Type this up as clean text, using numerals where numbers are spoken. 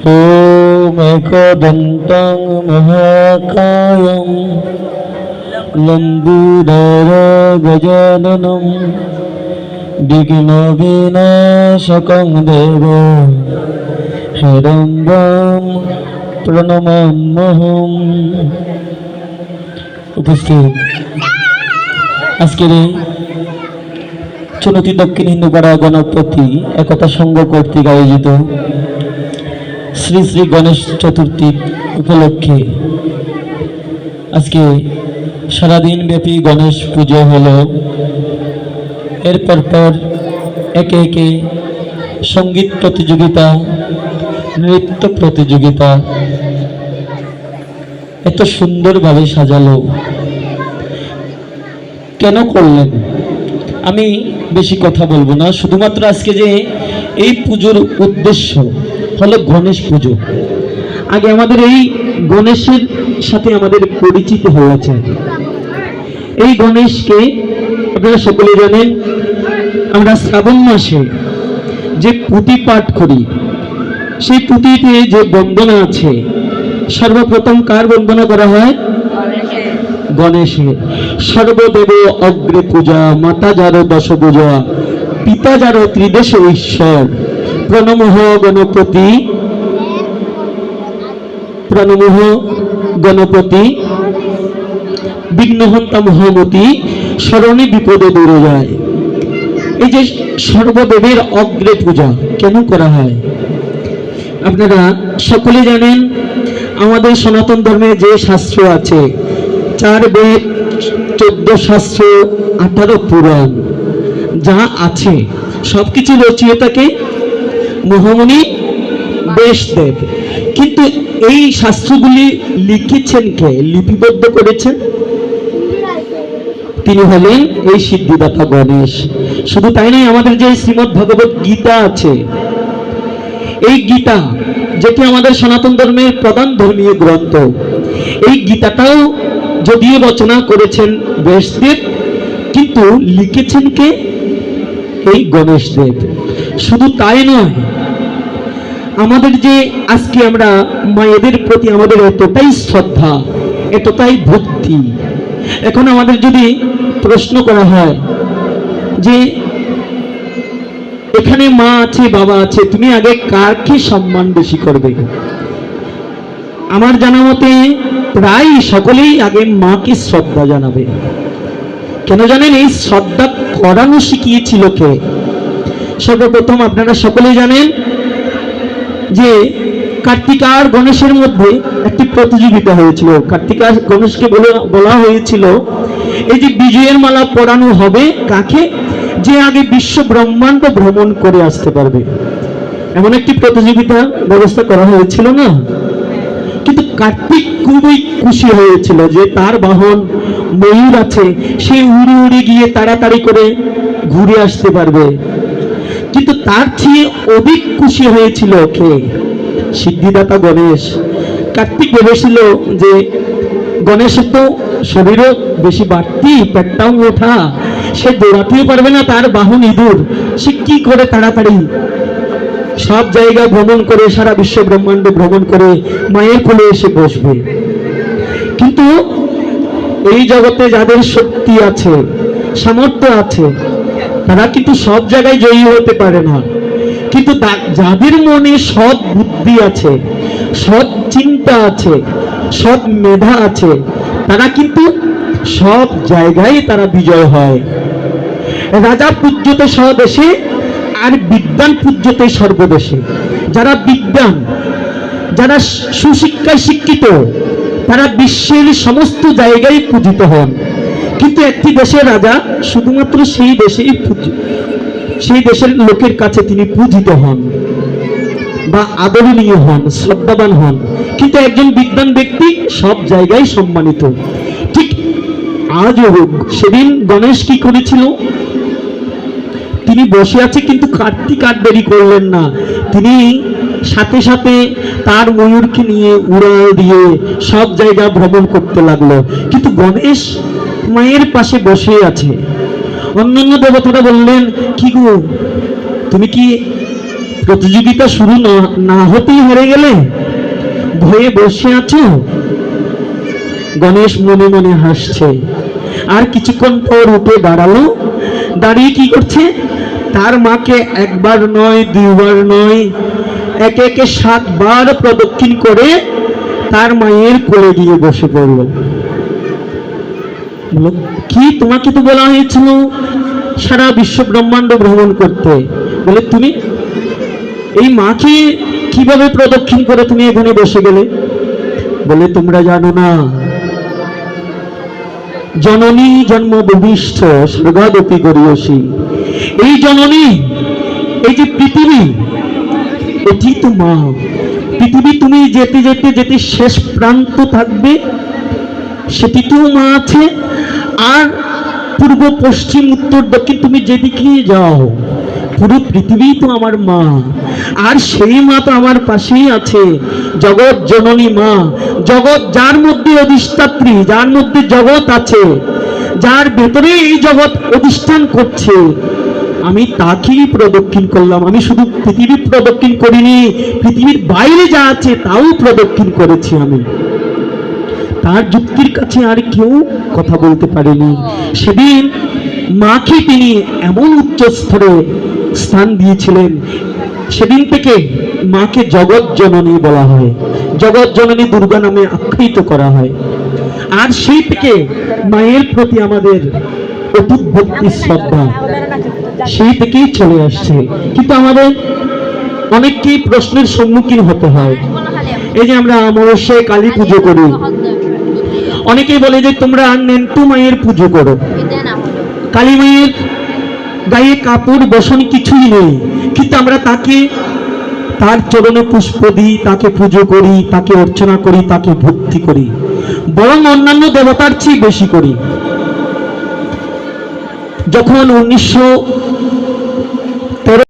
ॐ एकदन्तं महाकायं लम्बोदरगजाननं विघ्नविनाशकं देवं हिरण्यं प्रणमाम्यहम्। उपस्थित আজকের চুনতি দক্ষিণ হিন্দুপাড়া গণপতি একতা সংঘ কর্তৃক আয়োজিত শ্রী শ্রী গণেশ চতুর্থী উপলক্ষে আজকে সারাদিন ব্যাপী গণেশ পুজো হলো। এরপর একে একে সঙ্গীত প্রতিযোগিতা, নৃত্য প্রতিযোগিতা এত সুন্দরভাবে সাজালো। কেন করলেন? আমি বেশি কথা বলবো না, শুধুমাত্র আজকে যে এই পুজোর উদ্দেশ্য হলো গণেশ পুজো। আগে আমাদের এই গণেশের সাথে আমাদের পরিচিত হয়েছে। এই গণেশকে আপনারা সকলে জানেন, আমরা শ্রাবণ মাসে যে পুঁথি পাঠ করি, সেই পুঁথিতে যে বন্দনা আছে, সর্বপ্রথম কার বন্দনা করা হয়? গণেশের। সর্বদেব অগ্রে পূজা, মাতা যারো দশ পূজা, পিতা যারো ত্রিদেশ ঈশ্বর, প্রণমঃ গণপতি, প্রণমঃ গণপতি, বিঘ্নহন্তা মহামতি, শরণে বিপদে দূরে যায়। এই যে সর্বদেবের অগ্রে পূজা কেন করা হয়? আপনারা সকলে জানেন, আমাদের সনাতন ধর্মে যে শাস্ত্র আছে, 4 বেদ, 14 শাস্ত্র, 18 পুরাণ যা আছে সবকিছু রচয়িতাকে মহামুনি ব্যাসদেব। কিন্তু এই শাস্ত্রগুলি লিখেছেন কে, লিপিবদ্ধ করেছেন? তিনি হলেন এই সিদ্ধিদাতা গণেশ। শুধু তাই নয়, আমাদের যে শ্রীমদ্ ভগবত গীতা আছে, এই গীতা যেটি আমাদের সনাতন ধর্মের প্রধান ধর্মীয় গ্রন্থ, এই গীতাটাও যদিও রচনা করেছেন ব্যাসদেব, কিন্তু লিখেছেন কে? এই গণেশ দেব। শুধু তাই নয়, আমাদের যে আজকে আমরা মায়েদের প্রতি আমাদের এতটাই শ্রদ্ধা, এতটাই ভক্তি, এখন আমাদের যদি প্রশ্ন করা হয় যে এখানে মা আছে, বাবা আছে, তুমি আগে কারকে সম্মান বেশি করবে? আমার জানা মতে প্রায় সকলেই আগে মাকে শ্রদ্ধা জানাবে। কেন জানেন? এই শ্রদ্ধা করানো শিখিয়েছিল কে? সর্বপ্রথম আপনারা সকলেই জানেন যে কার্তিক আর গণেশের মধ্যে একটি প্রতিযোগিতা হয়েছিল। কার্তিক আর গণেশকে বলা হয়েছিল এই যে বিজয়ের মালা পরানো হবে কাকে? যে আগে বিশ্ব ব্রহ্মাণ্ড ভ্রমণ করে আসতে পারবে, এমন একটি প্রতিযোগিতার ব্যবস্থা করা হয়েছিল না? কিন্তু কার্তিক খুবই খুশি হয়েছিল যে তার বাহন ময়ূর আছে, সে উড়ে উড়ে গিয়ে তাড়াতাড়ি করে ঘুরে আসতে পারবে। কিন্তু তার চেয়ে অধিক খুশি হয়েছিল কে? সিদ্ধিদাতা গণেশ। কার্তিক ভেবেছিল যে গণেশের তো শরীরও বেশি বাড়তি, পেটটাও ওঠা, সে দৌড়াতেও পারবে না, তার বাহন ইঁদুর, সে কি করে তাড়াতাড়ি সব জায়গা ভ্রমণ করে, সারা বিশ্ব ব্রহ্মাণ্ড ভ্রমণ করে মায়ের কোলে এসে বসবে। কিন্তু এই জগতে যাদের শক্তি আছে, সামর্থ্য আছে, তারা কিন্তু সব জায়গায় জয়ী হতে পারে না। কিন্তু যাদের মনে সৎ বুদ্ধি আছে, সৎ চিন্তা আছে, সৎ মেধা আছে, তারা কিন্তু সব জায়গায় তারা বিজয় হয়। রাজা পূজ্যতে স্বদেশে, আর বিদ্বান পূজ্যতে সর্বদেশে। যারা বিদ্বান, যারা সুশিক্ষায় শিক্ষিত, তারা বিশ্বের সমস্ত জায়গায় পূজিত হন। কিন্তু একটি দেশের রাজা শুধুমাত্র সেই দেশেই সেই দেশের লোকের কাছে তিনি পূজিত হন বা আদরণীয় হন, শ্রদ্ধাবান হন। কিন্তু একজন বিদ্বান ব্যক্তি সব জায়গায় সম্মানিত। ঠিক আজও সেদিন গণেশ কি করেছিল? তিনি বসে আছে, কিন্তু কার্তিক আর দেরি করলেন না, তিনি সাথে সাথে তার ময়ূরকে নিয়ে উড়া দিয়ে সব জায়গা ভ্রমণ করতে লাগলো। কিন্তু গণেশ মায়ের পাশে বসে আছে। অন্যান্য দেবতারা বললেন, কি গো, তুমি কি প্রতিযোগিতা শুরু না হতেই হেরে গেলে, ভয়ে বসে আছো। গণেশ মনে মনে হাসছে। আর কিছুক্ষণ পর উঠে দাঁড়ালো, দাঁড়িয়ে কি করছে, তার মাকে একবার নয় দুইবার নয়, একে একে 7 বার প্রদক্ষিণ করে তার মায়ের কোলে গিয়ে বসে পড়ল। বলল, কি তোমাকে তো বলা হয়েছিল সারা বিশ্ব ব্রহ্মাণ্ড ভ্রমণ করতে, বলে তুমি এই মাকে কিভাবে প্রদক্ষিণ করে তুমি এখানে বসে গেলে? বলে, তোমরা জানো না, জননী জন্ম ভূমিষ্ঠ স্বর্গাদপি গরীয়সী। এই জননী, এই যে পৃথিবী, এটি তো মা। পৃথিবী তুমি যেতে যেতে যেতে শেষ প্রান্ত থাকবে, সেটিতেও মা আছে। আর পূর্ব পশ্চিম উত্তর দক্ষিণ তুমি যেদিকে যাও, পুরো পৃথিবী তো আমার মা। আর সেই মা তো আমার পাশেই আছে, জগৎ জননী মা। জগৎ যার মধ্যে অধিষ্ঠাত্রী, যার মধ্যে জগৎ আছে, যার ভেতরে এই জগৎ অধিষ্ঠান করছে, আমি তাকেই প্রদক্ষিণ করলাম। আমি শুধু পৃথিবী প্রদক্ষিণ করিনি, পৃথিবীর বাইরে যা আছে তাও প্রদক্ষিণ করেছি আমি। তার যুক্তির কাছে আর কেউ কথা বলতে পারেনি। সেদিন মাকে তিনি এমন উচ্চ স্তরে স্থান দিয়েছিলেন, সেদিন থেকে মাকে জগৎ জননী বলা হয়, জগৎ জননী দুর্গা নামে আখ্যায়িত করা হয়। আর সেই থেকে মায়ের প্রতি আমাদের অটুট ভক্তি শ্রদ্ধা সেই থেকেই চলে আসছে। কিন্তু আমাদের অনেককেই প্রশ্নের সম্মুখীন হতে হয়। এই যে আমরা অমাবস্যায় কালী পুজো করি, অনেকেই বলে যে তোমরা নেন্টু মায়ের পুজো করো, কালী মায়ের গায়ে কাপড় বসন কিছুই নেই, কিন্তু আমরা তাকে, তার চরণে পুষ্প দিই, তাকে পুজো করি, তাকে অর্চনা করি, তাকে ভক্তি করি, বরং অন্যান্য দেবতার চেয়ে বেশি করি। যখন